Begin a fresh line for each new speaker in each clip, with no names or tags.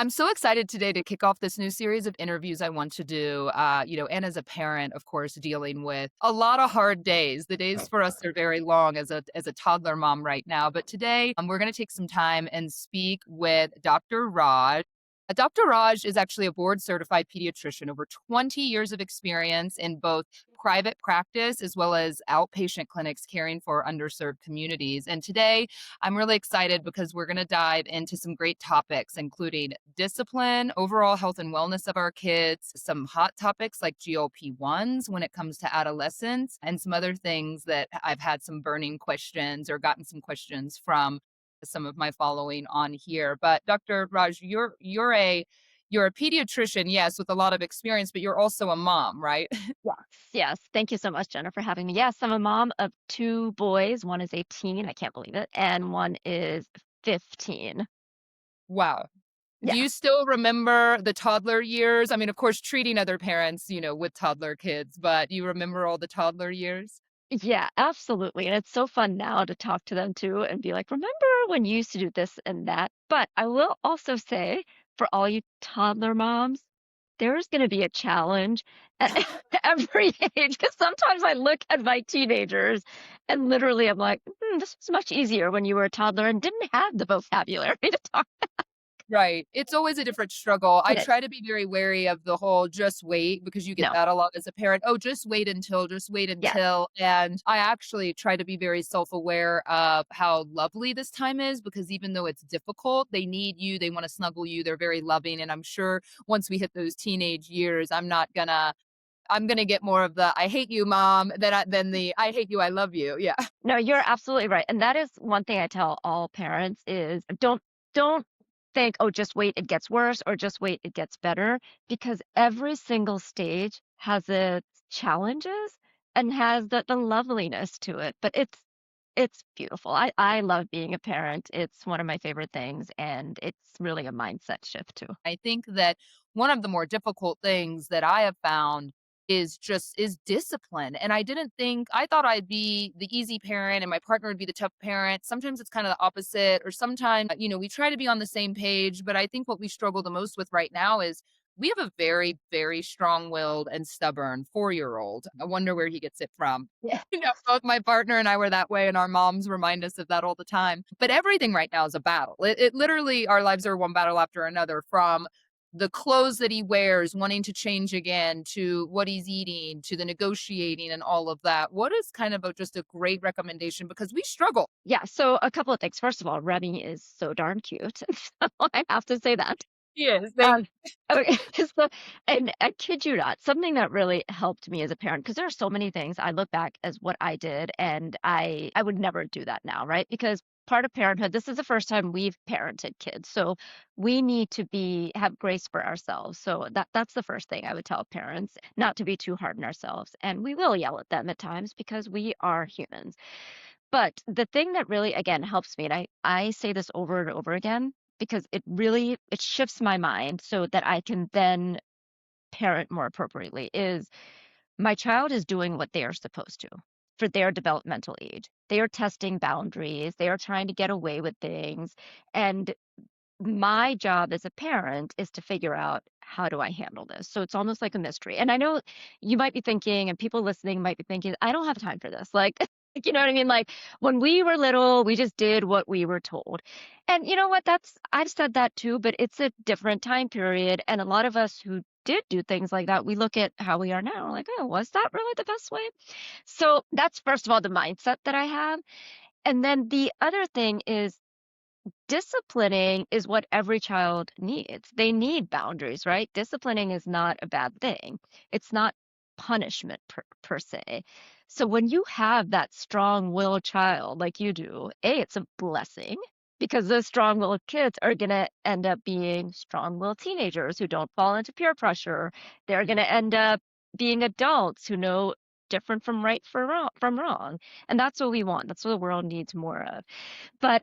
I'm so excited today to kick off this new series of interviews I want to do. And as a parent, of course, dealing with a lot of hard days. The days for us are very long as a toddler mom right now. But today, we're going to take some time and speak with Dr. Raj. Dr. Raj is actually a board certified pediatrician, over 20 years of experience in both private practice as well as outpatient clinics caring for underserved communities. And today, I'm really excited because we're going to dive into some great topics, including discipline, overall health and wellness of our kids, some hot topics like GLP-1s when it comes to adolescence, and some other things that I've had some burning questions or gotten some questions from some of my following on here. But Dr. Raj, you're a pediatrician, yes, with a lot of experience, but you're also a mom, right?
Yes, yes. Thank you so much, Jenna, for having me. Yes, I'm a mom of 2 boys. One is 18, I can't believe it, and one is 15.
Wow. Do
Yeah.
you still remember the toddler years? I mean, of course, treating other parents, with toddler kids, but you remember all the toddler years?
Yeah, absolutely, and it's so fun now to talk to them too and be like, "Remember when you used to do this and that?" But I will also say, for all you toddler moms, there's gonna be a challenge at every age. Because sometimes I look at my teenagers and literally I'm like, this was much easier when you were a toddler and didn't have the vocabulary to talk."
Right. It's always a different struggle. I
It is.
try to be very wary of the whole "just wait" because you get
No.
that a lot as a parent. "Oh, just wait
Yes.
until," and I actually try to be very self-aware of how lovely this time is because even though it's difficult, they need you, they wanna snuggle you, they're very loving, and I'm sure once we hit those teenage years, I'm gonna get more of the "I hate you, mom," than the "I hate you, I love you." Yeah.
No, you're absolutely right, and that is one thing I tell all parents is don't think, "Oh, just wait, it gets worse," or "Just wait, it gets better," because every single stage has its challenges and has the loveliness to it, but it's beautiful. I love being a parent. It's one of my favorite things, and it's really a mindset shift too.
I think that one of the more difficult things that I have found is discipline, and I thought I'd be the easy parent and my partner would be the tough parent. Sometimes it's kind of the opposite, or sometimes, we try to be on the same page, but I think what we struggle the most with right now is we have a very, very strong-willed and stubborn 4-year-old. I wonder where he gets it from.
Yeah.
Both my partner and I were that way, and our moms remind us of that all the time. But everything right now is a battle. It literally, our lives are one battle after another, from the clothes that he wears, wanting to change again, to what he's eating, to the negotiating and all of that. What is kind of just a great recommendation? Because we struggle.
Yeah, so a couple of things. First of all, Remy is so darn cute, so I have to say that.
Yes, thank
Um, okay, so and I kid you not, something that really helped me as a parent, because there are so many things I look back as what I did, and I would never do that now, right? Because part of parenthood, this is the first time we've parented kids, so we need to be have grace for ourselves. So that's the first thing I would tell parents, not to be too hard on ourselves. And we will yell at them at times because we are humans. But the thing that really, again, helps me, and I say this over and over again because it shifts my mind so that I can then parent more appropriately, is my child is doing what they are supposed to for their developmental age. They are testing boundaries, they are trying to get away with things, and my job as a parent is to figure out, how do I handle this? So it's almost like a mystery. And I know you might be thinking, and people listening might be thinking, I don't have time for this. Like, you know what I mean? Like when we were little, we just did what we were told. And you know what? I've said that too, but it's a different time period. And a lot of us who did do things like that, we look at how we are now, like, oh, was that really the best way? So that's first of all the mindset that I have. And then the other thing is, disciplining is what every child needs. They need boundaries, right? Disciplining is not a bad thing. It's not punishment per se. So when you have that strong-willed child like you do, A, it's a blessing because those strong-willed kids are going to end up being strong-willed teenagers who don't fall into peer pressure. They're going to end up being adults who know different from right from wrong. And that's what we want. That's what the world needs more of. But,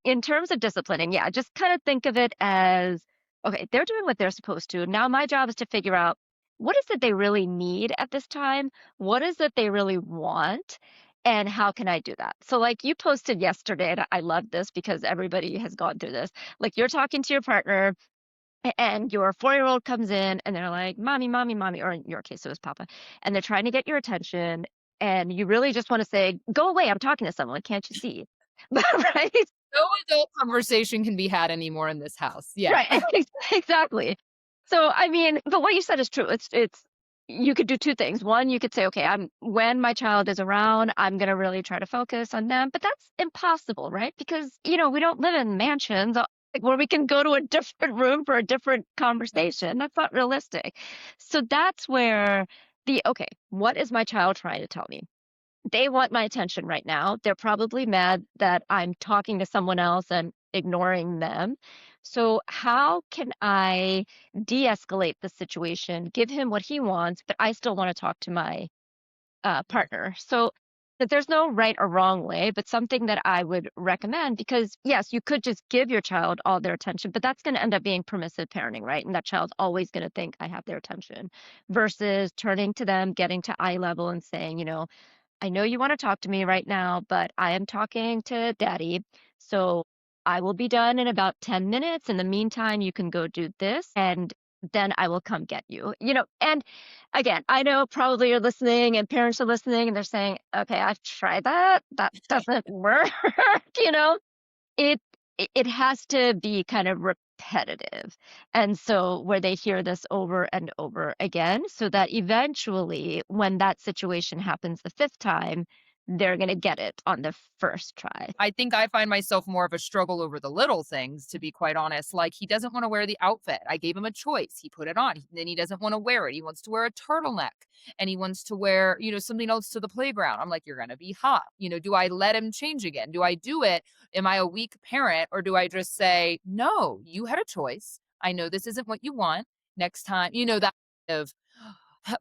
in terms of disciplining, yeah, just kind of think of it as, okay, they're doing what they're supposed to. Now my job is to figure out, what is it they really need at this time? What is it they really want? And how can I do that? So like you posted yesterday, and I love this because everybody has gone through this. Like you're talking to your partner and your 4-year-old comes in and they're like, "Mommy, mommy, mommy," or in your case, it was papa, and they're trying to get your attention, and you really just wanna say, "Go away, I'm talking to someone, can't you see?" But right?
No adult conversation can be had anymore in this house. Yeah.
Right, exactly. So, I mean, but what you said is true. It's you could do 2 things. One, you could say, "Okay, I'm when my child is around, I'm gonna really try to focus on them," but that's impossible, right? Because, we don't live in mansions, like, where we can go to a different room for a different conversation. That's not realistic. So that's where okay, what is my child trying to tell me? They want my attention right now. They're probably mad that I'm talking to someone else and ignoring them. So, how can I de escalate the situation, give him what he wants, but I still want to talk to my partner? So, that there's no right or wrong way, but something that I would recommend because, yes, you could just give your child all their attention, but that's going to end up being permissive parenting, right? And that child's always going to think I have their attention versus turning to them, getting to eye level and saying, I know you want to talk to me right now, but I am talking to daddy. So I will be done in about 10 minutes. In the meantime, you can go do this and then I will come get you. And again, I know probably you're listening and parents are listening and they're saying, okay, I've tried that. That doesn't work. you know, it has to be kind of repetitive. And so where they hear this over and over again, so that eventually when that situation happens the 5th time, they're gonna get it on the first try.
I think I find myself more of a struggle over the little things, to be quite honest. Like, he doesn't want to wear the outfit. I gave him a choice. He put it on. Then he doesn't want to wear it. He wants to wear a turtleneck and he wants to wear, something else to the playground. I'm like, you're going to be hot. Do I let him change again? Do I do it? Am I a weak parent or do I just say, no, you had a choice. I know this isn't what you want. Next time, that kind of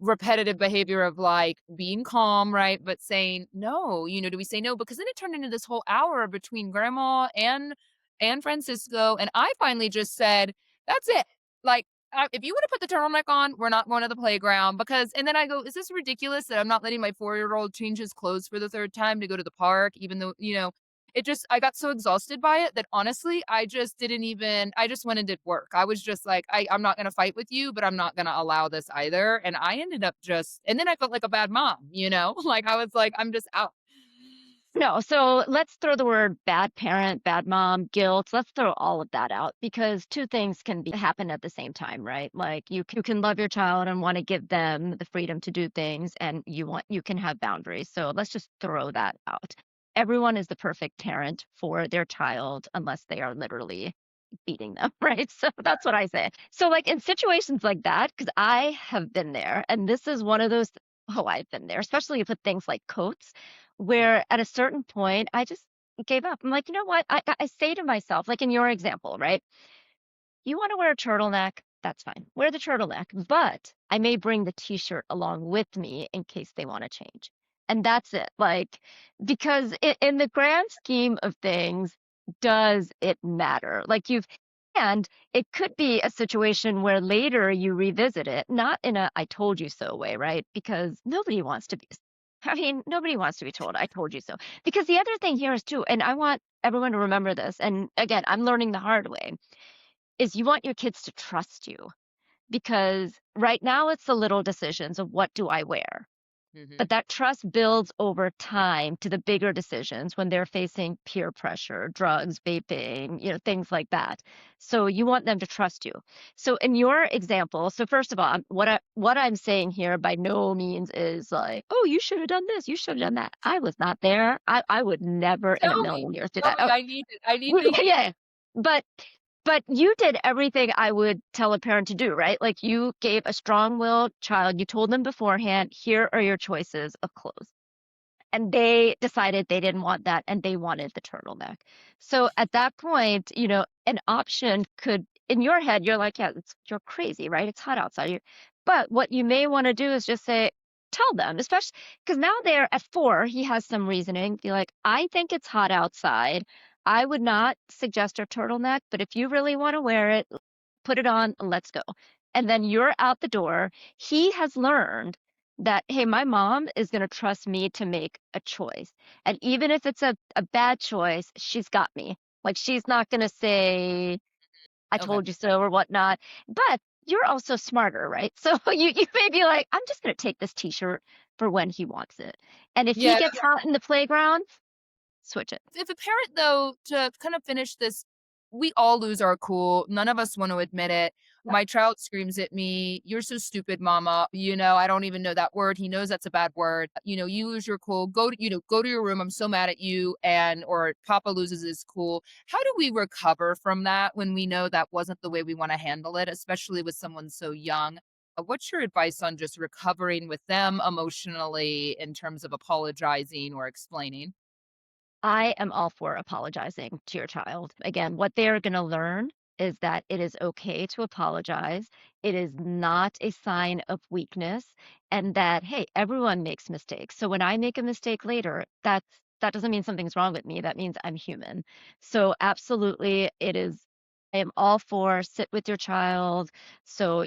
repetitive behavior of like being calm, right? But saying no, do we say no? Because then it turned into this whole hour between grandma and Francisco. And I finally just said, that's it. Like, if you want to put the turtleneck on, we're not going to the playground because, and then I go, is this ridiculous that I'm not letting my 4-year old change his clothes for the third time to go to the park, even though, I got so exhausted by it that honestly, I just didn't even, I just went and did work. I was just like, I'm not going to fight with you, but I'm not going to allow this either. And I ended up and then I felt like a bad mom, like I was like, I'm just out.
No, so let's throw the word bad parent, bad mom, guilt. Let's throw all of that out because 2 things can happen at the same time, right? Like you can love your child and want to give them the freedom to do things and you can have boundaries. So let's just throw that out. Everyone is the perfect parent for their child unless they are literally beating them, right? So that's what I say. So like in situations like that, because I have been there, and this is one of those, oh, I've been there, especially with things like coats, where at a certain point I just gave up. I'm like, you know what? I say to myself, like in your example, right? You want to wear a turtleneck? That's fine. Wear the turtleneck, but I may bring the t-shirt along with me in case they want to change. And that's it. Like, because in the grand scheme of things, does it matter? Like, and it could be a situation where later you revisit it, not in a I told you so way, right? Because nobody wants to be, I mean, nobody wants to be told, I told you so. Because the other thing here is too, and I want everyone to remember this, and again, I'm learning the hard way is you want your kids to trust you because right now it's the little decisions of what do I wear.
Mhm.
But that trust builds over time to the bigger decisions when they're facing peer pressure, drugs, vaping, things like that. So you want them to trust you. So in your example, so first of all, what I'm saying here by no means is like, oh, you should have done this, you should have done that. I was not there. I would never in a
Tell me,
million years do
tell
that.
me.
Oh,
I need to hear.
yeah. But you did everything I would tell a parent to do, right? Like you gave a strong-willed child, you told them beforehand, here are your choices of clothes. And they decided they didn't want that and they wanted the turtleneck. So at that point, an option could, in your head, you're like, yeah, you're crazy, right? It's hot outside. But what you may want to do is just say, tell them, especially because now they're at 4, he has some reasoning. Be like, I think it's hot outside. I would not suggest a turtleneck, but if you really want to wear it, put it on, let's go. And then you're out the door. He has learned that, hey, my mom is going to trust me to make a choice. And even if it's a bad choice, she's got me. Like, she's not going to say, I
Okay.
told you so or whatnot. But you're also smarter, right? So you may be like, I'm just gonna take this t-shirt for when he wants it. And if he
Yeah.
gets hot in the playground, switch it.
If a parent, though, to kind of finish this, we all lose our cool. None of us want to admit it.
Yeah.
My child screams at me, "You're so stupid, mama." I don't even know that word. He knows that's a bad word. You lose your cool. Go to your room. I'm so mad at you. Or Papa loses his cool. How do we recover from that when we know that wasn't the way we want to handle it, especially with someone so young? What's your advice on just recovering with them emotionally in terms of apologizing or explaining?
I am all for apologizing to your child. Again, what they're going to learn is that it is okay to apologize. It is not a sign of weakness, and that, hey, everyone makes mistakes. So when I make a mistake later, that doesn't mean something's wrong with me. That means I'm human. So absolutely, it is. I am all for sit with your child. So,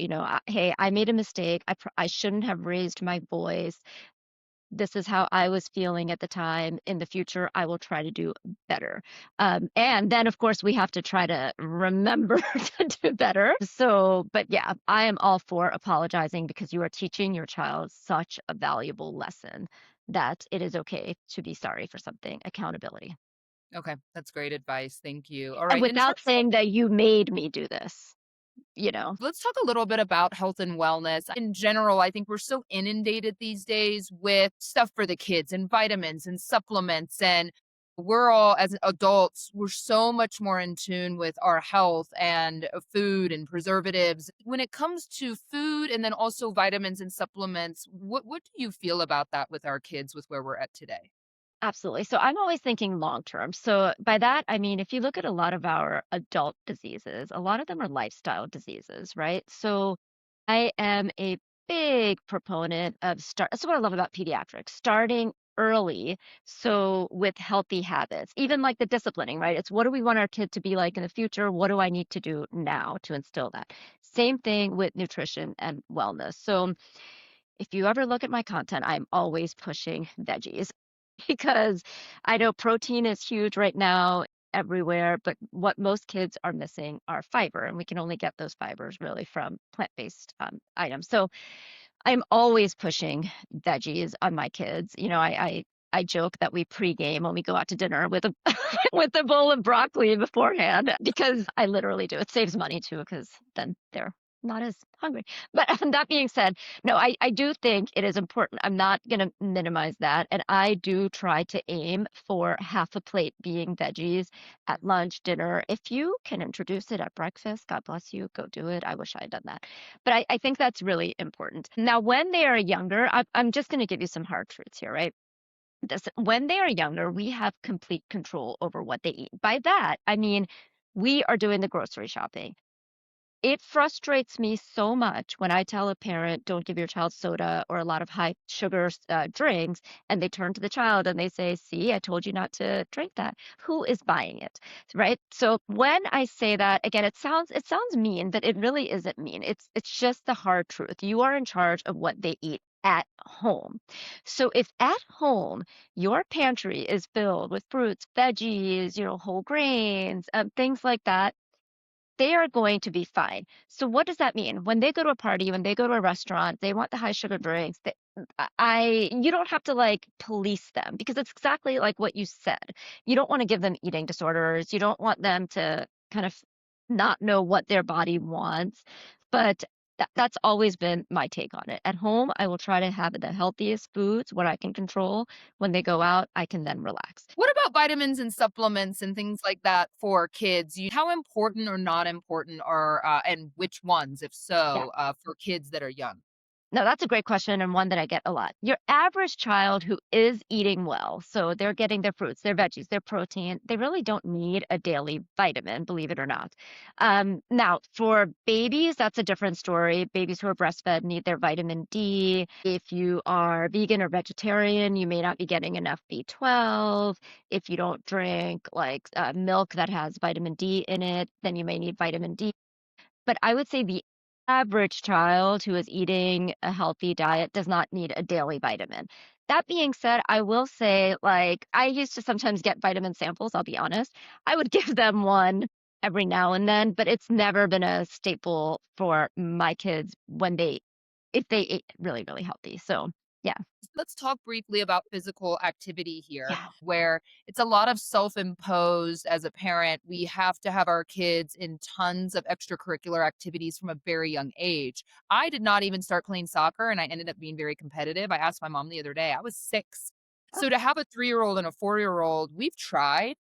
hey, I made a mistake. I shouldn't have raised my voice. This is how I was feeling at the time. In the future, I will try to do better. And then, of course, we have to try to remember to do better. So, but yeah, I am all for apologizing because you are teaching your child such a valuable lesson that it is okay to be sorry for something. Accountability.
Okay, that's great advice. Thank you. All
And
right, in
without
terms
saying that you made me do this, you know.
let's talk a little bit about health and wellness. In general, I think we're so inundated these days with stuff for the kids and vitamins and supplements. And we're all, as adults, we're so much more in tune with our health and food and preservatives. When it comes to food and then also vitamins and supplements, what do you feel about that with our kids with where we're at today?
Absolutely. So I'm always thinking long term. So by that, I mean, if you look at a lot of our adult diseases, a lot of them are lifestyle diseases, right? So I am a big proponent of that's what I love about pediatrics, starting early. So with healthy habits, even like the disciplining, right? It's what do we want our kid to be like in the future? What do I need to do now to instill that? Same thing with nutrition and wellness. So if you ever look at my content, I'm always pushing veggies because I know protein is huge right now everywhere, but what most kids are missing are fiber, and we can only get those fibers really from plant-based items. So I'm always pushing veggies on my kids. I joke that we pregame when we go out to dinner with a with a bowl of broccoli beforehand because I literally do. It saves money too because then they're not as hungry. But that being said, no, I do think it is important. I'm not going to minimize that. And I do try to aim for half a plate being veggies at lunch, dinner. If you can introduce it at breakfast, God bless you, go do it. I wish I had done that. But I think that's really important. Now, when they are younger, I'm just going to give you some hard truths here, right? When they are younger, we have complete control over what they eat. By that, I mean, we are doing the grocery shopping. It frustrates me so much when I tell a parent, "Don't give your child soda or a lot of high sugar drinks," and they turn to the child and they say, "See, I told you not to drink that." Who is buying it, right? So when I say that, again, it sounds mean, but it really isn't mean. It's just the hard truth. You are in charge of what they eat at home. So if at home your pantry is filled with fruits, veggies, whole grains, things like that, they are going to be fine. So what does that mean? When they go to a party, when they go to a restaurant, they want the high sugar drinks. You don't have to like police them because it's exactly like what you said. You don't want to give them eating disorders. You don't want them to kind of not know what their body wants. But that's always been my take on it. At home, I will try to have the healthiest foods, what I can control. When they go out, I can then relax.
What about vitamins and supplements and things like that for kids? How important or not important are, and which ones, if
Yeah.
so, for kids that are young?
No, that's a great question and one that I get a lot. Your average child who is eating well, so they're getting their fruits, their veggies, their protein, they really don't need a daily vitamin, believe it or not. Now, for babies, that's a different story. Babies who are breastfed need their vitamin D. If you are vegan or vegetarian, you may not be getting enough B12. If you don't drink like milk that has vitamin D in it, then you may need vitamin D. But I would say the average child who is eating a healthy diet does not need a daily vitamin. That being said, I will say, like, I used to sometimes get vitamin samples, I'll be honest. I would give them one every now and then, but it's never been a staple for my kids when they if they ate really, really healthy. So, yeah.
Let's talk briefly about physical activity here,
Yeah.
where it's a lot of self-imposed as a parent. We have to have our kids in tons of extracurricular activities from a very young age. I did not even start playing soccer and I ended up being very competitive. I asked my mom the other day, I was 6.
Oh,
So to have a 3-year-old and a 4-year-old, we've tried.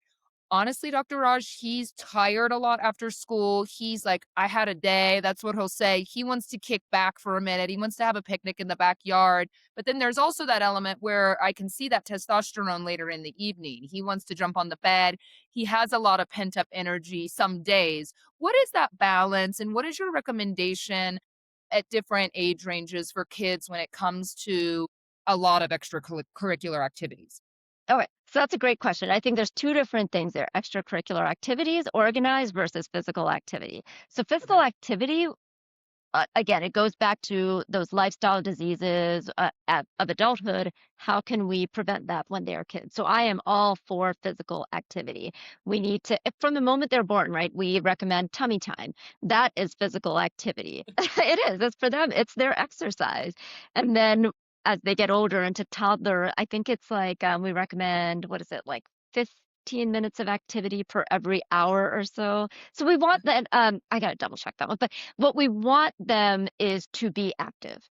Honestly, Dr. Raj, he's tired a lot after school. He's like, I had a day. That's what he'll say. He wants to kick back for a minute. He wants to have a picnic in the backyard. But then there's also that element where I can see that testosterone later in the evening. He wants to jump on the bed. He has a lot of pent up energy some days. What is that balance? And what is your recommendation at different age ranges for kids when it comes to a lot of extracurricular activities?
okay. So that's a great question. I think there's two different things there: extracurricular activities, organized versus physical activity. So, physical
Okay.
activity, again, it goes back to those lifestyle diseases of adulthood. How can we prevent that when they're kids? So I am all for physical activity. We need to, from the moment they're born, right? We recommend tummy time. That is physical activity. It is. It's for them. It's their exercise. And then as they get older into toddler, I think it's like we recommend, what is it, like 15 minutes of activity per every hour or so. So we want that. I got to double check that one. But what we want them is to be active.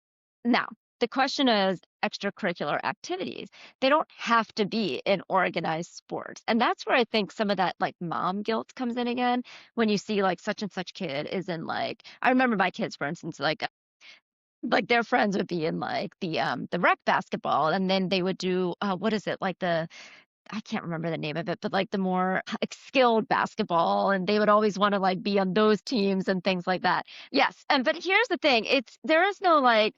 Now, the question is extracurricular activities. They don't have to be in organized sports. And that's where I think some of that like mom guilt comes in again. When you see like such and such kid is in like, I remember my kids, for instance, like their friends would be in like the rec basketball, and then they would do what is it, like the, I can't remember the name of it, but like the more like skilled basketball, and they would always want to like be on those teams and things like that. Yes, and but here's the thing: it's there is no like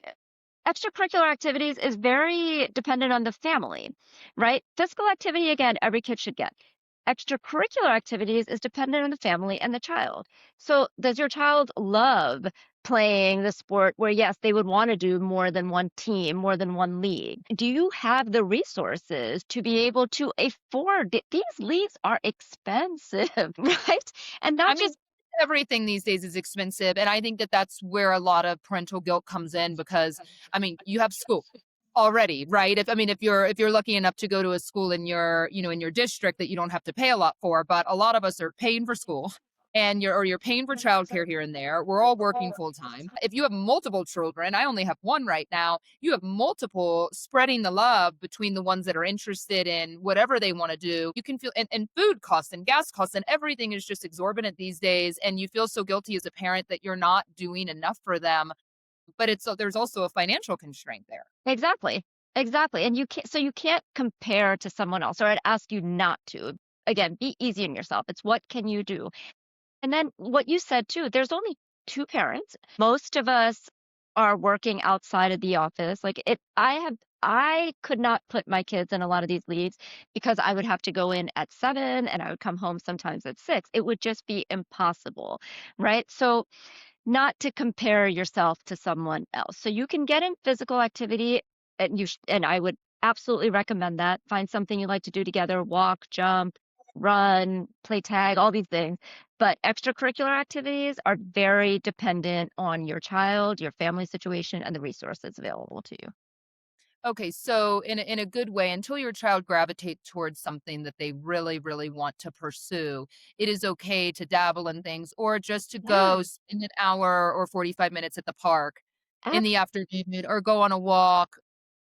extracurricular activities is very dependent on the family, right? Physical activity, again, every kid should get. Extracurricular activities is dependent on the family and the child. So, does your child love playing the sport where, yes, they would want to do more than one team, more than one league? Do you have the resources to be able to afford these leagues are expensive, right? And
I
not
mean,
just
everything these days is expensive, and I think that that's where a lot of parental guilt comes in because, I mean, you have school already, right? If I mean, if you're lucky enough to go to a school in your, in your district that you don't have to pay a lot for, but a lot of us are paying for school and you're paying for childcare here and there. We're all working full time. If you have multiple children, I only have one right now. You have multiple spreading the love between the ones that are interested in whatever they want to do. You can feel and food costs and gas costs and everything is just exorbitant these days. And you feel so guilty as a parent that you're not doing enough for them. But it's so there's also a financial constraint there.
exactly. Exactly. And you can't compare to someone else, or I'd ask you not to. Again, be easy on yourself. It's what can you do? And then what you said too, there's only two parents. Most of us are working outside of the office. I could not put my kids in a lot of these leagues because I would have to go in at 7 and I would come home sometimes at 6. It would just be impossible, right? So not to compare yourself to someone else. So you can get in physical activity, and and I would absolutely recommend that. Find something you like to do together, walk, jump, run, play tag, all these things. But extracurricular activities are very dependent on your child, your family situation, and the resources available to you.
Okay, so in a good way, until your child gravitates towards something that they really, really want to pursue, it is okay to dabble in things or just to
Yeah.
go spend an hour or 45 minutes at the park in
Ab-
the afternoon or go on a walk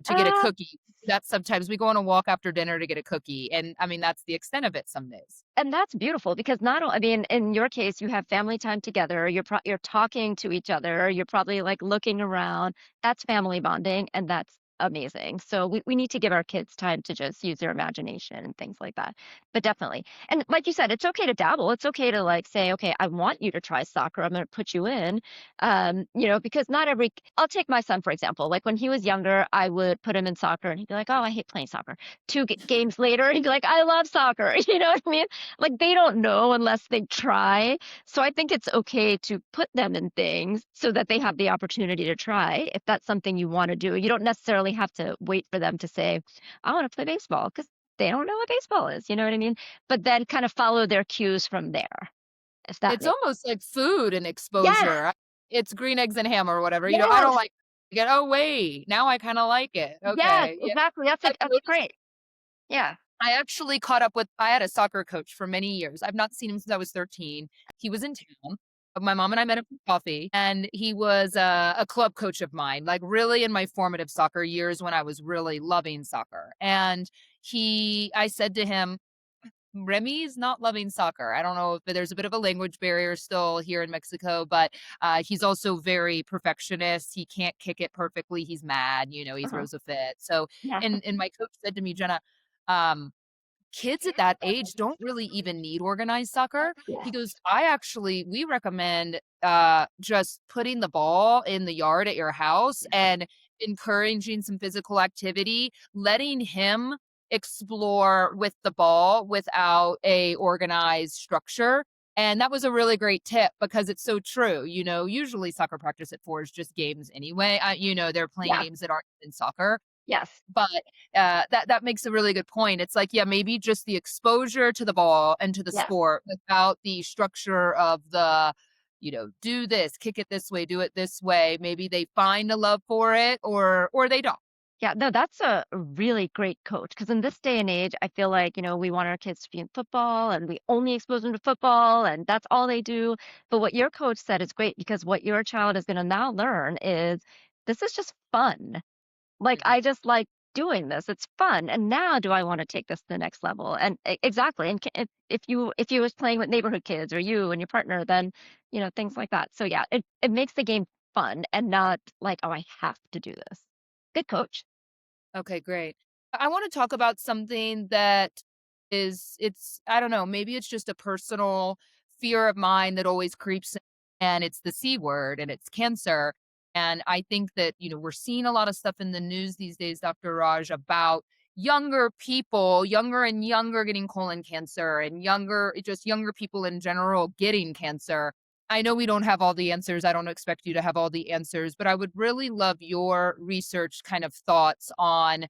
to get a
uh,
cookie. That's sometimes we go on a walk after dinner to get a cookie. And I mean, that's the extent of it some days.
and that's beautiful because not I mean, in your case, you have family time together, you're talking to each other, you're probably, like, looking around. That's family bonding, and that's amazing. So we need to give our kids time to just use their imagination and things like that. But definitely. And like you said, it's okay to dabble. It's okay to, like, say, "Okay, I want you to try soccer. I'm gonna put you in." Because not every I'll take my son, for example. Like, when he was younger, I would put him in soccer, and he'd be like, "Oh, I hate playing soccer." 2 games later, he'd be like, "I love soccer." You know what I mean? Like, they don't know unless they try. So I think it's okay to put them in things so that they have the opportunity to try if that's something you want to do. You don't necessarily have to wait for them to say, "I want to play baseball," because they don't know what baseball is. You know what I mean? But then kind of follow their cues from there. if that
It's
makes
almost like food and
Yeah,
exposure. It's green eggs and ham or whatever, I don't
yes,
like it. Oh, wait, now I kinda like it.
yes,
Okay, yeah.
exactly,
I've
that's
noticed
great. Yeah.
I actually caught up with I had a soccer coach for many years. I've not seen him since I was 13. He was in town. My mom and I met up for coffee, and he was a club coach of mine, like, really in my formative soccer years when I was really loving soccer, and I said to him, Remy's not loving soccer. I don't know if there's a bit of a language barrier still here in Mexico, but he's also very perfectionist. He can't kick it perfectly. He's mad, he
Uh-huh.
throws a fit. So,
Yeah.
and my coach said to me, Jenna, um, kids at that age don't really even need organized soccer. He
Yes.
goes, we recommend just putting the ball in the yard at your house
Yes.
and encouraging some physical activity, letting him explore with the ball without a organized structure. And that was a really great tip because it's so true. Usually soccer practice at 4 is just games anyway. They're playing
Yeah.
games that aren't in soccer.
Yes.
But, that makes a really good point. It's like, yeah, maybe just the exposure to the ball and to the
Yes.
sport without the structure of the, do this, kick it this way, do it this way. Maybe they find a love for it or they don't.
Yeah, no, that's a really great coach because in this day and age, I feel like, we want our kids to be in football and we only expose them to football and that's all they do. But what your coach said is great because what your child is going to now learn is this is just fun. Like,
Mhm.
I just like doing this. It's fun. And now do I want to take this to the next level? And exactly. And if you was playing with neighborhood kids or you and your partner, then, things like that. So yeah, it makes the game fun and not like, oh, I have to do this. Good coach.
Okay, great. I want to talk about something that I don't know, maybe it's just a personal fear of mine that always creeps in, and it's the C word, and it's cancer. And I think that, we're seeing a lot of stuff in the news these days, Dr. Raj, about younger people, younger and younger getting colon cancer and just younger people in general getting cancer. I know we don't have all the answers. I don't expect you to have all the answers, but I would really love your research kind of thoughts on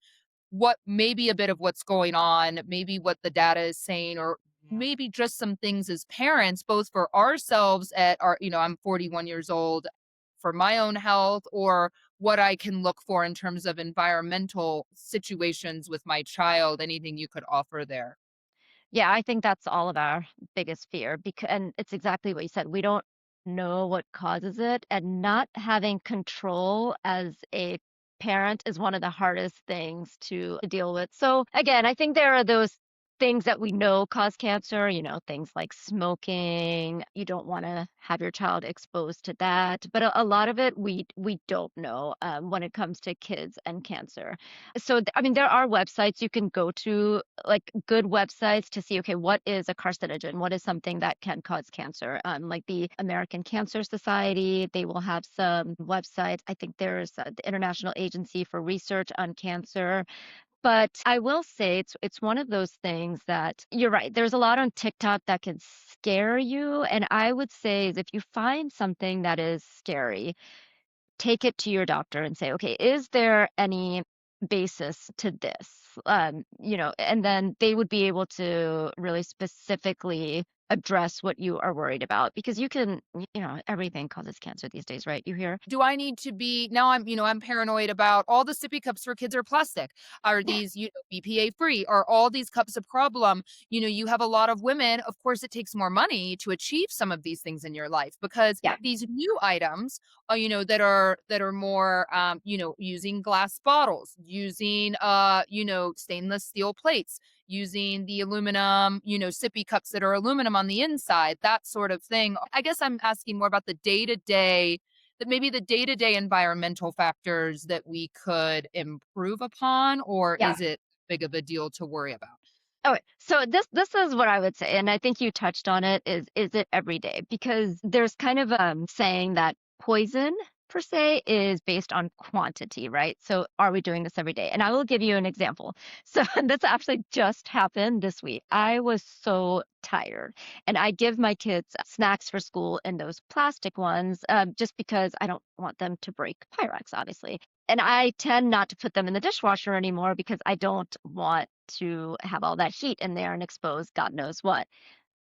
what maybe a bit of what's going on, maybe what the data is saying, or maybe just some things as parents, both for ourselves I'm 41 years old for my own health, or what I can look for in terms of environmental situations with my child, anything you could offer there.
Yeah, I think that's all of our biggest fear because and it's exactly what you said. We don't know what causes it, and not having control as a parent is one of the hardest things to deal with. So again, I think there are those things that we know cause cancer, things like smoking. You don't want to have your child exposed to that, but a lot of it we don't know when it comes to kids and cancer. So I mean, there are websites you can go to, like good websites to see, okay, what is a carcinogen? What is something that can cause cancer? Like the American Cancer Society, they will have some websites. I think there's the International Agency for Research on Cancer. But I will say it's one of those things that you're right. There's a lot on TikTok that can scare you. And I would say is if you find something that is scary, take it to your doctor and say, okay, is there any basis to this? And then they would be able to really specifically address what you are worried about because everything causes cancer these days, right? You hear?
Do I need to be now I'm paranoid about all the sippy cups for kids are plastic. Are
Yeah,
these, BPA free? Are all these cups a problem? You have a lot of women, of course it takes more money to achieve some of these things in your life because
yeah,
these new items, that are more using glass bottles, using stainless steel plates, using the aluminum, sippy cups that are aluminum on the inside, that sort of thing. I guess I'm asking more about the day-to-day that maybe the day-to-day environmental factors that we could improve upon, or
yeah.
is it big of a deal to worry about?
Okay, so this is what I would say, and I think you touched on it, is it every day? Because there's kind of saying that poison per se is based on quantity, right? So are we doing this every day? And I will give you an example. So this actually just happened this week. I was so tired, and I give my kids snacks for school in those plastic ones, just because I don't want them to break Pyrex, obviously. And I tend not to put them in the dishwasher anymore because I don't want to have all that heat in there and expose God knows what.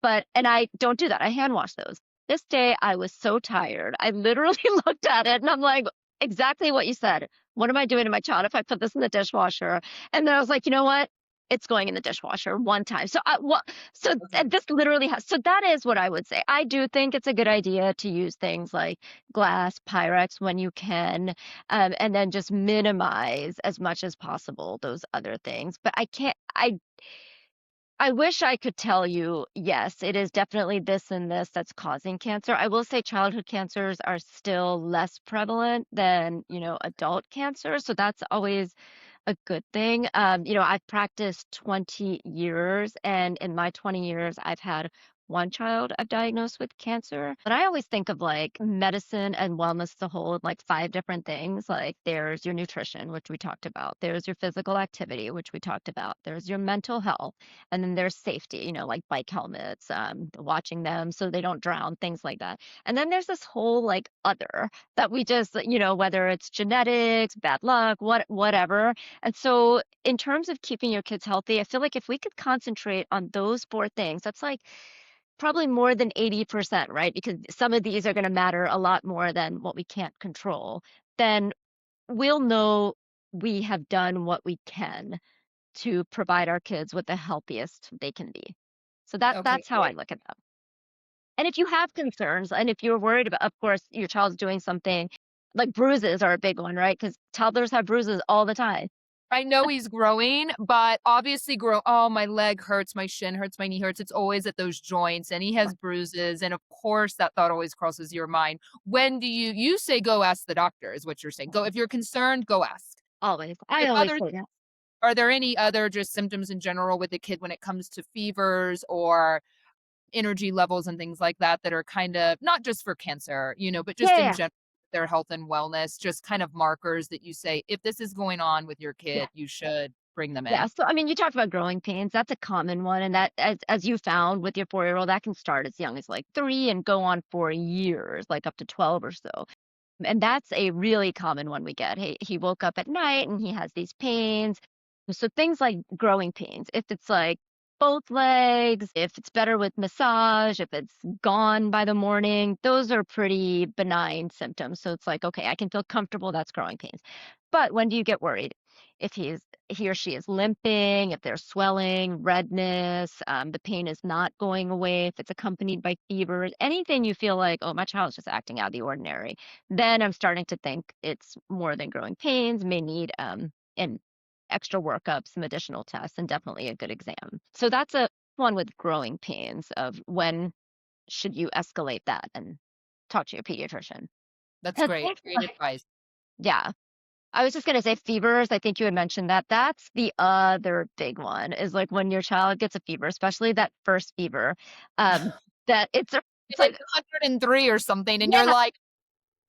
And I don't do that. I hand wash those. This day I was so tired. I literally looked at it and I'm like, exactly what you said. What am I doing to my child if I put this in the dishwasher? And then I was like, you know what? It's going in the dishwasher one time. And this literally has, so that is what I would say. I do think it's a good idea to use things like glass, Pyrex when you can, and then just minimize as much as possible those other things. But I can't, I wish I could tell you, yes, it is definitely this and this that's causing cancer. I will say childhood cancers are still less prevalent than, adult cancer. So that's always a good thing. I've practiced 20 years, and in my 20 years, I've had one child I've diagnosed with cancer. But I always think of like medicine and wellness as a whole, like five different things. Like there's your nutrition, which we talked about. There's your physical activity, which we talked about. There's your mental health. And then there's safety, like bike helmets, watching them so they don't drown, things like that. And then there's this whole like other that we just, whether it's genetics, bad luck, whatever. And so, in terms of keeping your kids healthy, I feel like if we could concentrate on those four things, that's like probably more than 80%, right? Because some of these are going to matter a lot more than what we can't control. Then we'll know we have done what we can to provide our kids with the healthiest they can be. So
Okay,
that's how I
great.
look at them. And if you have concerns, and if you're worried about, of course, your child's doing something like bruises are a big one, right? Because toddlers have bruises all the time.
I know he's growing, but obviously oh, my leg hurts, my shin hurts, my knee hurts. It's always at those joints and he has bruises. And of course that thought always crosses your mind. When do you say go ask the doctor is what you're saying. Go if you're concerned, go ask.
Always. I
If
always
other
say that.
Are there any other just symptoms in general with the kid when it comes to fevers or energy levels and things like that that are kind of not just for cancer, but just
Yeah,
in
yeah,
general, their health and wellness, just kind of markers that you say, if this is going on with your
yeah.
kid, you should bring them
Yeah,
in.
so I mean, you talked about growing pains. That's a common one, and that, as you found with your 4-year-old, that can start as young as like 3 and go on for years, like up to 12 or so. And that's a really common one we get. He woke up at night and he has these pains. So things like growing pains, if it's like both legs, if it's better with massage, if it's gone by the morning, those are pretty benign symptoms. So it's like, okay, I can feel comfortable that's growing pains. But when do you get worried? If he or she is limping, if there's swelling, redness, the pain is not going away, if it's accompanied by fever, anything you feel like, oh, my child's just acting out of the ordinary, then I'm starting to think it's more than growing pains, may need an extra workup, some additional tests, and definitely a good exam. So that's a one with growing pains of when should you escalate that and talk to your pediatrician.
That's
'Cause
great. Great advice.
yeah. I was just gonna say fevers. I think you had mentioned that. That's the other big one is like when your child gets a fever, especially that first fever, that it's
Like
like
103 or something, and you're
yeah,
like,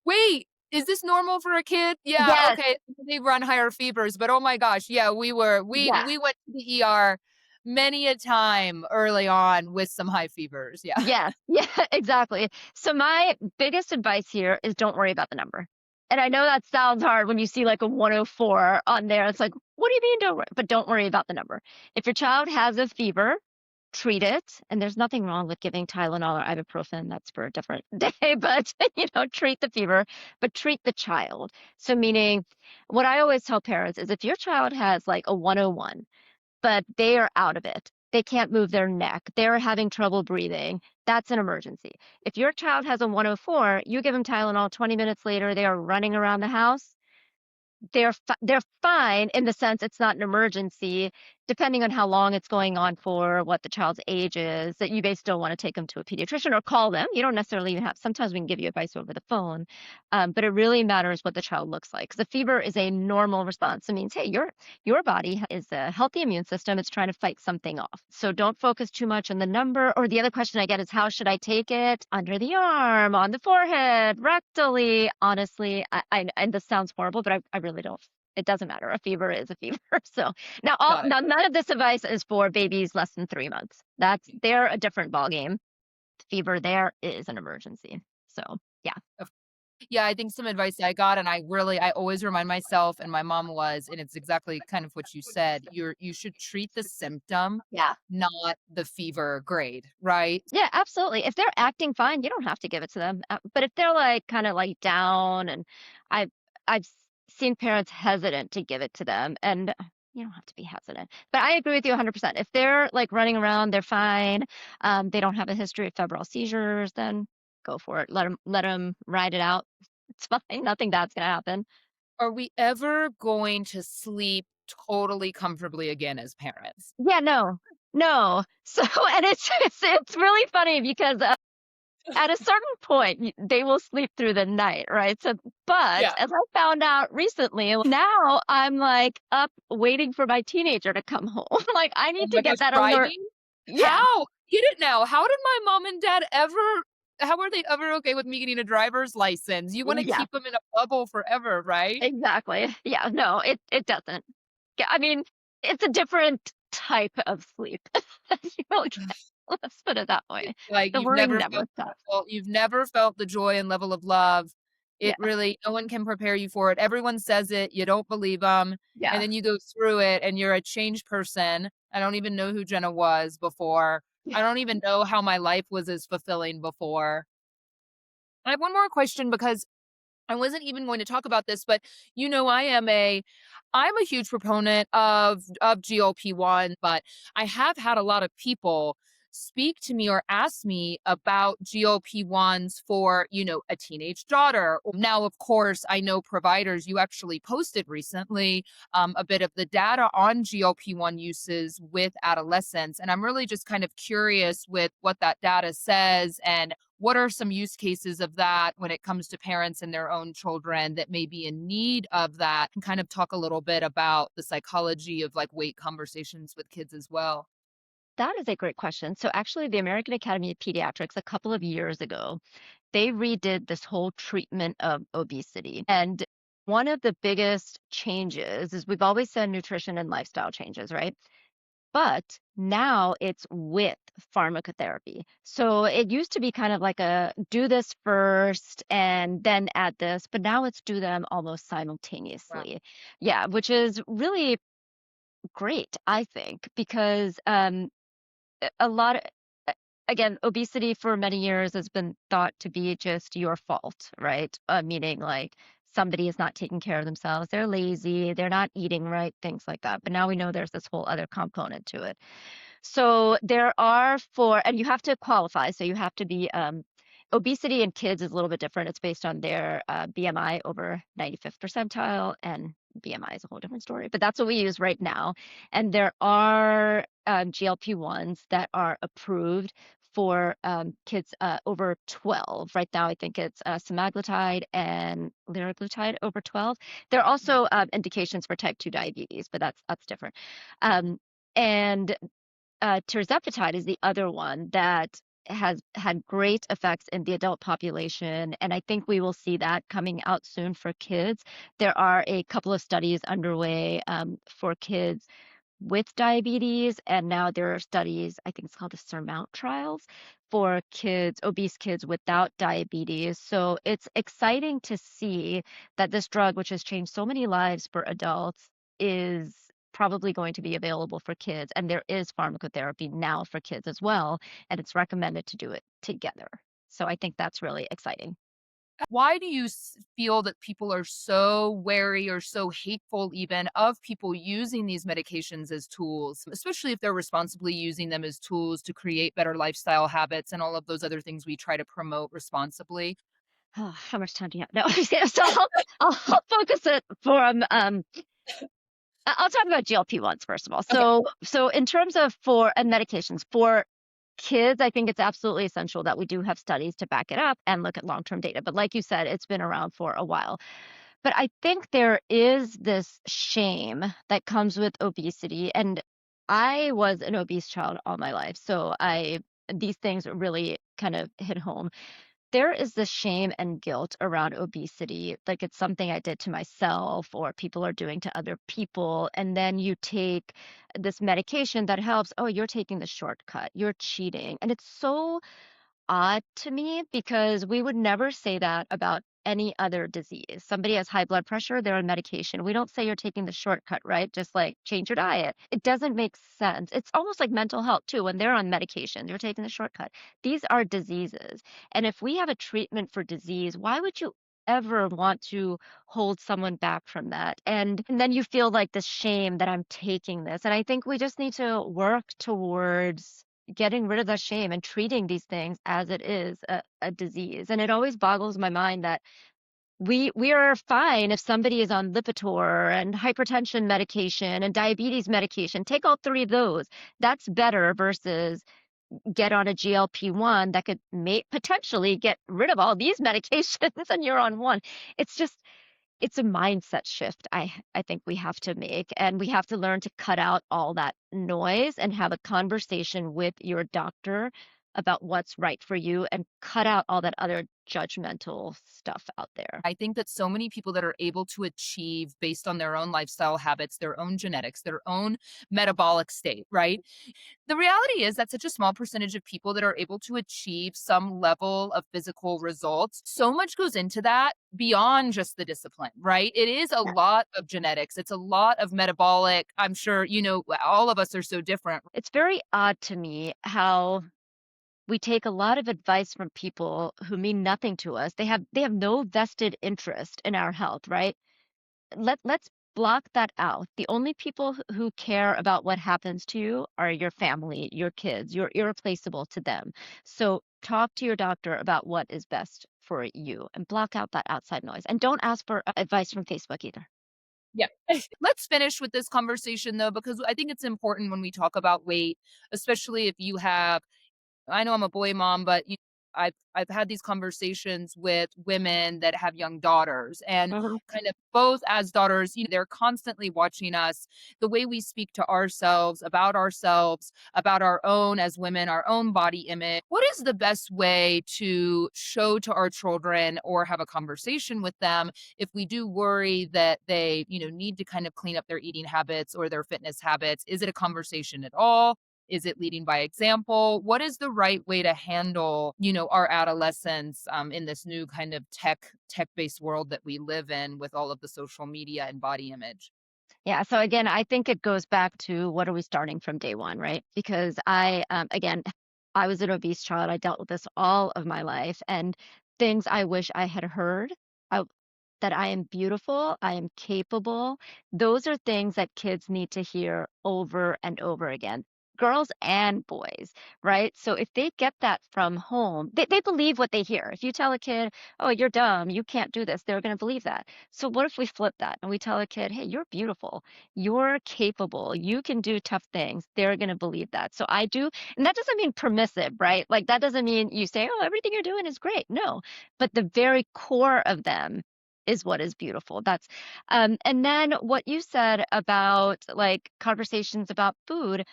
wait, is this normal for a kid? Yeah,
yes,
okay. They run higher fevers, but oh my gosh, yeah,
yeah.
we went to the ER many a time early on with some high fevers. Yeah.
Yes. Yeah, exactly. So my biggest advice here is don't worry about the number. And I know that sounds hard when you see like a 104 on there. It's like, what do you mean don't worry? But don't worry about the number. If your child has a fever, treat it. And there's nothing wrong with giving Tylenol or ibuprofen. That's for a different day, but treat the fever, but treat the child. So meaning what I always tell parents is if your child has like a 101, but they are out of it. They can't move their neck. They're having trouble breathing. That's an emergency. If your child has a 104, you give them Tylenol, 20 minutes later, they are running around the house. They're fine in the sense it's not an emergency, depending on how long it's going on for, what the child's age is, that you may still want to take them to a pediatrician or call them. You don't necessarily even have, sometimes we can give you advice over the phone, but it really matters what the child looks like. Because a fever is a normal response. It means, hey, your body is a healthy immune system. It's trying to fight something off. So don't focus too much on the number. Or the other question I get is, how should I take it? Under the arm, on the forehead, rectally. Honestly, and this sounds horrible, but I really don't. It doesn't matter. A fever is a fever. So
Got it.
now none of this advice is for babies less than 3 months. They're a different ballgame. Fever there is an emergency. So yeah.
Yeah, I think some advice I got, and I always remind myself, and my mom was, and it's exactly kind of what you said, you should treat the symptom,
Yeah.
not the fever grade, right?
Yeah, absolutely. If they're acting fine, you don't have to give it to them. But if they're like kind of like down, and I've seen parents hesitant to give it to them, and you don't have to be hesitant. But I agree with you 100%. If they're like running around, they're fine. They don't have a history of febrile seizures, then go for it. Let them ride it out. It's fine. Nothing bad's gonna happen.
Are we ever going to sleep totally comfortably again as parents?
Yeah, no, no. So, and it's really funny because at a certain point, they will sleep through the night, right? So, but
Yeah.
as I found out recently, now I'm like up waiting for my teenager to come home. Like I
Oh
need to
my gosh,
get that alert.
driving?
Yeah,
How? Get it now. How did my mom and dad ever how are they ever okay with me getting a driver's license? You wanna
yeah,
keep them in a bubble forever, right?
exactly. Yeah, no, it doesn't. Yeah, I mean, it's a different type of sleep. You really can't. Let's put it that way.
Like,
The worry never stops.
you've never felt the joy and level of love.
Yeah,
It really no one can prepare you for it. Everyone says it, you don't believe them, and
yeah,
then you go through it and you're a changed person. I don't even know who Jenna was before.
yeah.
I don't even know how my life was as fulfilling before. I have one more question because I wasn't even going to talk about this, but I'm a huge proponent of GLP-1, but I have had a lot of people speak to me or ask me about GLP-1s for, a teenage daughter. Now, of course, I know providers, you actually posted recently a bit of the data on GLP-1 uses with adolescents. And I'm really just kind of curious with what that data says and what are some use cases of that when it comes to parents and their own children that may be in need of that? And kind of talk a little bit about the psychology of like weight conversations with kids as well.
That is a great question. So actually, the American Academy of Pediatrics a couple of years ago, they redid this whole treatment of obesity. And one of the biggest changes is we've always said nutrition and lifestyle changes, right? But now it's with pharmacotherapy. So it used to be kind of like a do this first and then add this, but now it's do them almost
Wow.
simultaneously. Yeah, which is really great, I think, because a lot of again, obesity for many years has been thought to be just your fault, right? Meaning like somebody is not taking care of themselves, they're lazy, they're not eating right, things like that. But now we know there's this whole other component to it. So there are for, and you have to qualify. So you have to be, obesity in kids is a little bit different. It's based on their BMI over 95th percentile, and BMI is a whole different story, but that's what we use right now. And there are GLP-1s that are approved for kids over 12. Right now, I think it's semaglutide and liraglutide over 12. There are
Mhm.
also indications for type 2 diabetes, but that's different. And tirzepatide is the other one that has had great effects in the adult population, and I think we will see that coming out soon for kids. There are a couple of studies underway for kids with diabetes, and now there are studies, I think it's called the Surmount trials, for kids, obese kids without diabetes. So it's exciting to see that this drug, which has changed so many lives for adults, is probably going to be available for kids. And there is pharmacotherapy now for kids as well, and it's recommended to do it together. So I think that's really exciting.
Why do you feel that people are so wary or so hateful, even of people using these medications as tools, especially if they're responsibly using them as tools to create better lifestyle habits and all of those other things we try to promote responsibly?
Oh, how much time do you have? No, yeah, so I'll focus it from I'll talk about GLP-1s first of all.
Okay.
So in terms of for and medications for kids, I think it's absolutely essential that we do have studies to back it up and look at long-term data. But like you said, it's been around for a while. But I think there is this shame that comes with obesity, and I was an obese child all my life. So I these things really kind of hit home. There is this shame and guilt around obesity, like it's something I did to myself or people are doing to other people, and then you take this medication that helps, "Oh, you're taking the shortcut, you're cheating." And it's so odd to me because we would never say that about any other disease. Somebody has high blood pressure, they're on medication. We don't say you're taking the shortcut, right? Just like change your diet. It doesn't make sense. It's almost like mental health too. When they're on medication, they're taking the shortcut. These are diseases. And if we have a treatment for disease, why would you ever want to hold someone back from that? And then you feel like this shame that I'm taking this. And I think we just need to work towards getting rid of that shame and treating these things as it is a disease. And it always boggles my mind that we are fine if somebody is on Lipitor and hypertension medication and diabetes medication. Take all three of those. That's better versus get on a GLP-1 that could may potentially get rid of all these medications and you're on one. It's just it's a mindset shift I think we have to make, and we have to learn to cut out all that noise and have a conversation with your doctor about what's right for you and cut out all that other judgmental stuff out there.
I think that so many people that are able to achieve based on their own lifestyle habits, their own genetics, their own metabolic state, right? The reality is that such a small percentage of people that are able to achieve some level of physical results, so much goes into that beyond just the discipline, right? It is a
Yeah.
lot of genetics. It's a lot of metabolic. I'm sure, all of us are so different.
It's very odd to me how we take a lot of advice from people who mean nothing to us. They have no vested interest in our health, right? Let's block that out. The only people who care about what happens to you are your family, your kids. You're irreplaceable to them. So talk to your doctor about what is best for you and block out that outside noise. And don't ask for advice from Facebook either.
Yeah. Let's finish with this conversation though, because I think it's important when we talk about weight, especially if you have I know I'm a boy mom, but I've had these conversations with women that have young daughters and
Mhm.
kind of both as daughters, they're constantly watching us, the way we speak to ourselves, about our own as women, our own body image. What is the best way to show to our children or have a conversation with them if we do worry that they, need to kind of clean up their eating habits or their fitness habits? Is it a conversation at all? Is it leading by example? What is the right way to handle, our adolescents in this new kind of tech-based world that we live in with all of the social media and body image?
Yeah. So again, I think it goes back to what are we starting from day one, right? Because again, I was an obese child. I dealt with this all of my life, and things I wish I had heard. I, that I am beautiful, I am capable. Those are things that kids need to hear over and over again. Girls and boys, right? So if they get that from home, they believe what they hear. If you tell a kid, oh, you're dumb, you can't do this, they're going to believe that. So what if we flip that and we tell a kid, hey, you're beautiful, you're capable, you can do tough things? They're going to believe that. So I do, and that doesn't mean permissive, right? Like that doesn't mean you say, oh, everything you're doing is great. No, but the very core of them is what is beautiful. That's and then what you said about like conversations about food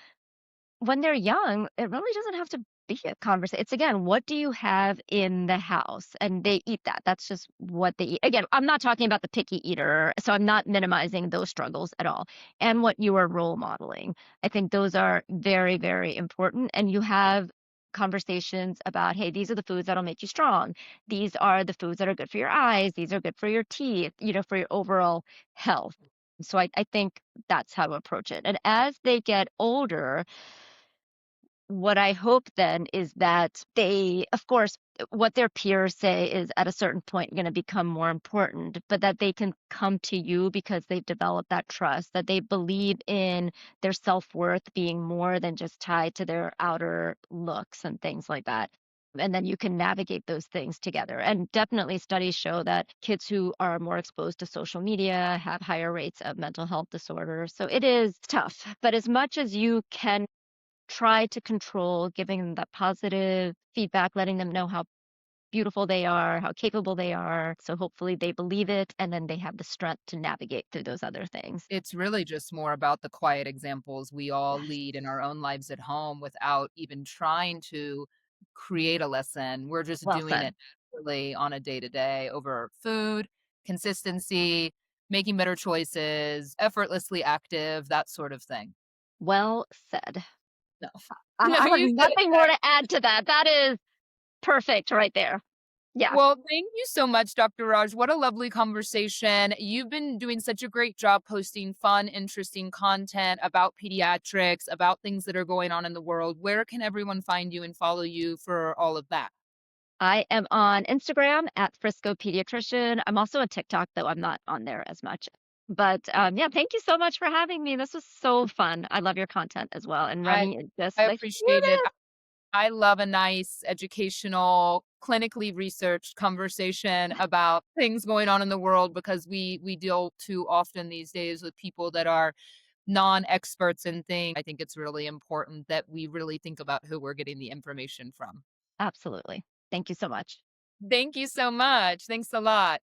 when they're young, it really doesn't have to be a conversation. It's again, what do you have in the house? And they eat that. That's just what they eat. Again, I'm not talking about the picky eater, so I'm not minimizing those struggles at all. And what you are role modeling. I think those are very, very important. And you have conversations about, hey, these are the foods that'll make you strong. These are the foods that are good for your eyes. These are good for your teeth, for your overall health. So I think that's how to approach it. And as they get older, what I hope then is that they, of course, what their peers say is at a certain point going to become more important, but that they can come to you because they've developed that trust, that they believe in their self-worth being more than just tied to their outer looks and things like that. And then you can navigate those things together. And definitely studies show that kids who are more exposed to social media have higher rates of mental health disorders. So it is tough, but as much as you can try to control giving them that positive feedback, letting them know how beautiful they are, how capable they are. So hopefully they believe it and then they have the strength to navigate through those other things.
It's really just more about the quiet examples we all
Yes.
lead in our own lives at home without even trying to create a lesson. We're just
Well
doing
said.
it really on a day to day over food, consistency, making better choices, effortlessly active, that sort of thing.
Well said.
No.
I
No,
I have
you said it
nothing more to add to that. That is perfect right there. Yeah.
Well, thank you so much, Dr. Raj. What a lovely conversation. You've been doing such a great job posting fun, interesting content about pediatrics, about things that are going on in the world. Where can everyone find you and follow you for all of that?
I am on Instagram at Frisco Pediatrician. I'm also on TikTok, though I'm not on there as much. But yeah, thank you so much for having me. This was so fun. I love your content as well. And
I
running it just
I
like,
appreciate it. I love a nice educational, clinically researched conversation about things going on in the world because we deal too often these days with people that are non-experts in things. I think it's really important that we really think about who we're getting the information from.
absolutely. Thank you so much.
Thank you so much. Thanks a lot.